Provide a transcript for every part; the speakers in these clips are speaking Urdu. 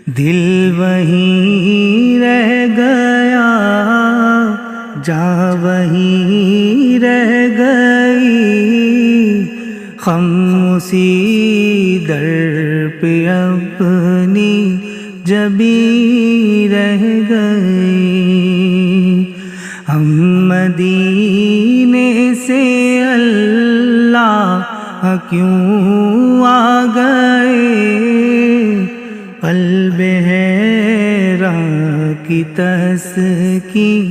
دل وہیں رہ گیا، جا وہیں رہ گئی، خم اسی در پہ اپنی جبیں رہ گئی۔ ہم مدینے سے اللہ کیوں آ گئے، قلب حیراں کی تسکین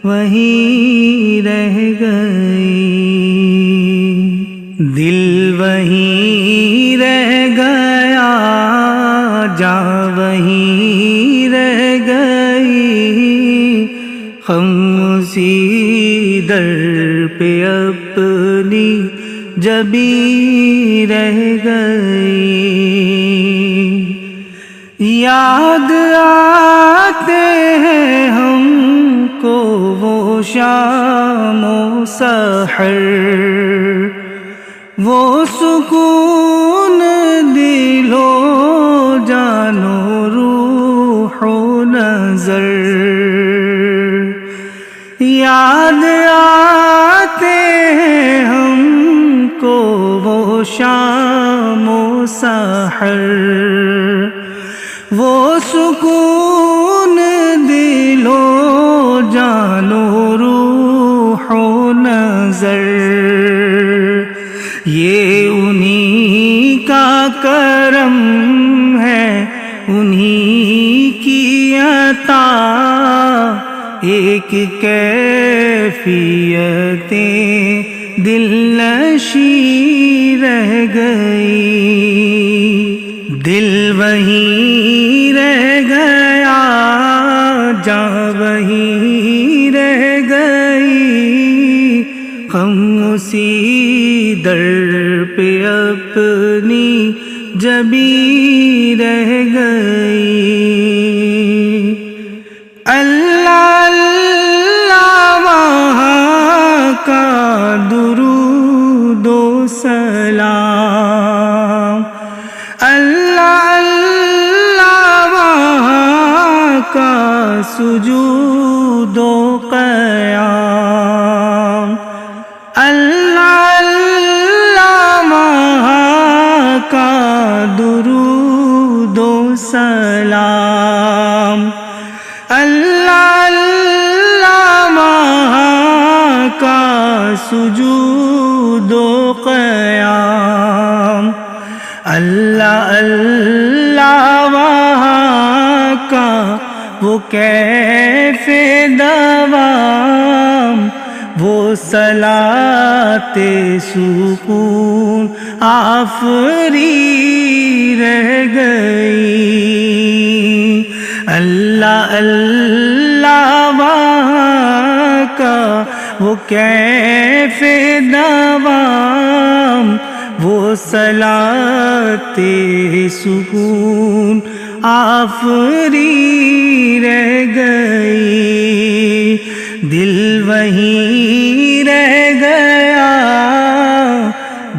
وہیں رہ گئی۔ دل وہیں رہ گیا، جا وہیں رہ گئی، خم اسی در پہ اپنی جبیں رہ گئی۔ یاد آتے ہیں ہم کو وہ شام و سحر، وہ سکون دل و جان و روح و نظر۔ یاد آتے ہیں ہم کو وہ شام و سحر، وہ سکون دل و جان و روح و نظر۔ یہ انہی کا کرم ہے، انہی کی عطا، ایک کیفیتیں دل نشیں رہ گئی۔ دل وہیں رہ گیا، جا وہیں رہ گئی، غم اسی در پہ اپنی جبیں رہ گئی۔ اللہ اللہ وہاں کا درود و سلام، اللہ اللہ وہاں کا سجود و قیام، اللہ اللہ وہاں کا درود و سلام، اللہ اللہ وہاں کا سجود و قیام، اللہ اللہ وہاں کا وہ کیف دوام، وہ صلاۃ سکون آفری رہ گئی۔ اللہ اللہ وہاں کا وہ کیف دوام، وہ صلاۃ سکون آفری رہ گئی۔ دل وہیں رہ گیا،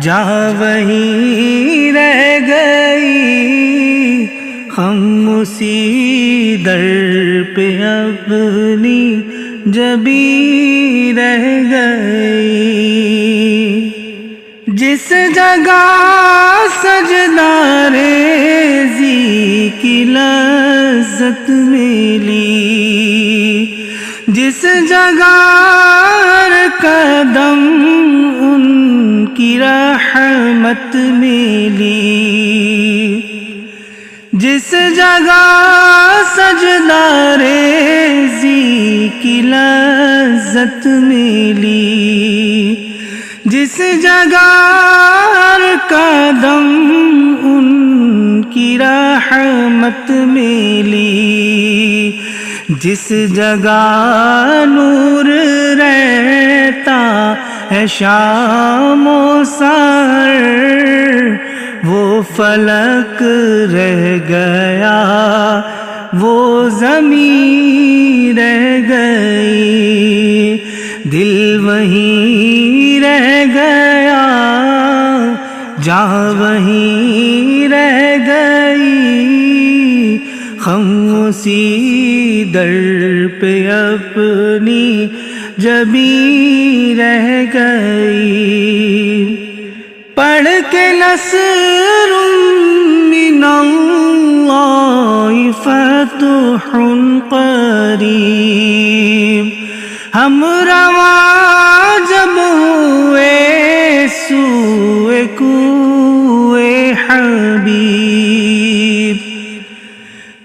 جا وہیں رہ گئی، ہم اسی در پہ اپنی جبیں رہ گئی۔ جس جگہ سجدہ ریزی کی لذت ملی، جس جگہ ہر قدم ان کی رحمت ملی، جس جگہ سجدہ ریزی کی لذت ملی، جس جگہ ہر قدم ان کی رحمت ملی، جس جگہ نور رہتا ہے شام و سحر، وہ فلک رہ گیا، وہ زمین رہ گئی۔ دل وہیں رہ گیا، جا وہیں رہ گئی، ہم اسی در پہ اپنی جبیں رہ گئی، پڑھ کے نصر من اللہ فتح قریب، ہم رواں جب ہوئے سوئے کوئے حبیب،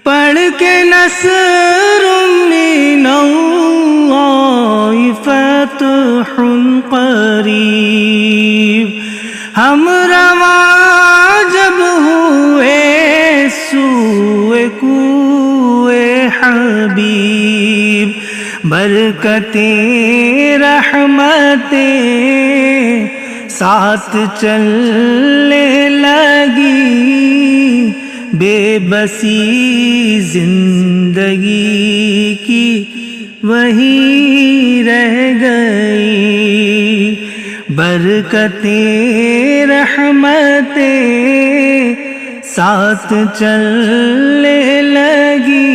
پڑھ کے نصر من اللہ فتح قریب، ہم رواں جب ہوئے سوئے کوئے حبیب، برکتیں رحمتیں ساتھ چلنے لگی، بے بسی زندگی کی وہیں رہ گئی، برکتیں رحمتیں ساتھ چلنے لگی،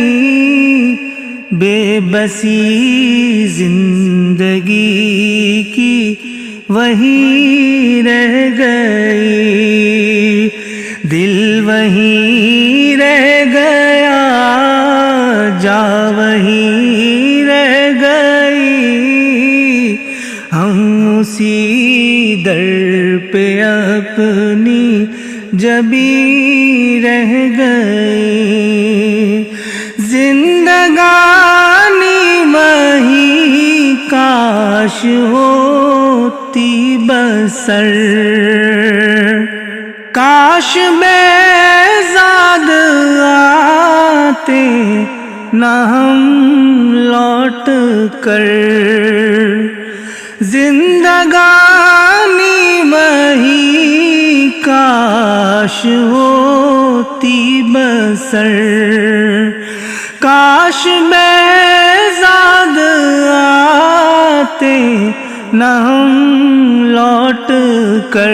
بے بسی زندگی کی وہیں رہ گئی، دل وہیں رہ گیا، جا وہیں رہ گئی، ہم اسی در پہ اپنی جبیں رہ گئے، زندگانی وہیں کاش ہوتی بسر، کاش بیزاد آتے نہ ہم لوٹ کر، زندگانی وہیں کاش ہوتی بسر، کاش بیزاد آتے نہ ہم لوٹ کر،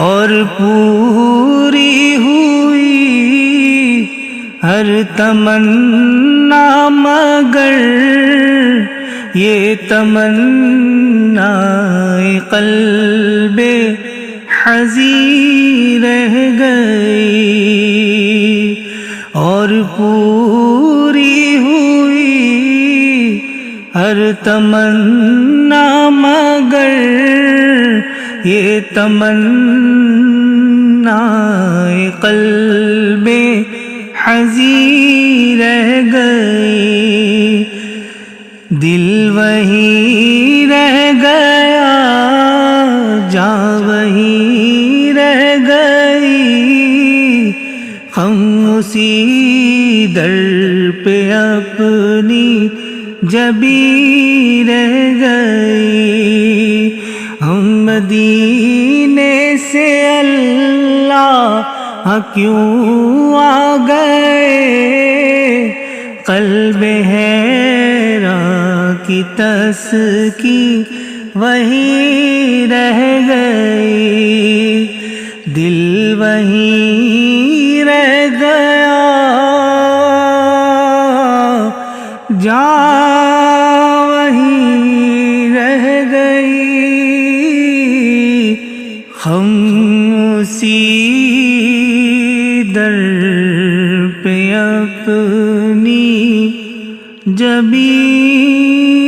اور پوری ہوئی ہر تمنا مگر یہ تمنا قلب حزین رہ گئی، اور پوری ہوئی ہر تمنا مگر یہ تمنا قلب حزین رہ گئی، دل وہیں رہ گیا، جا وہیں رہ گئی، ہم اسی در پہ اپنی جبیں رہ گئی، ہم مدینے سے اللہ کیوں آ گئے، قلب حیراں کی تسکی وہیں رہ گئی، دل وہیں رہ گیا، جا وہیں رہ گئی، ہم اسی در پہ اپنی جبیں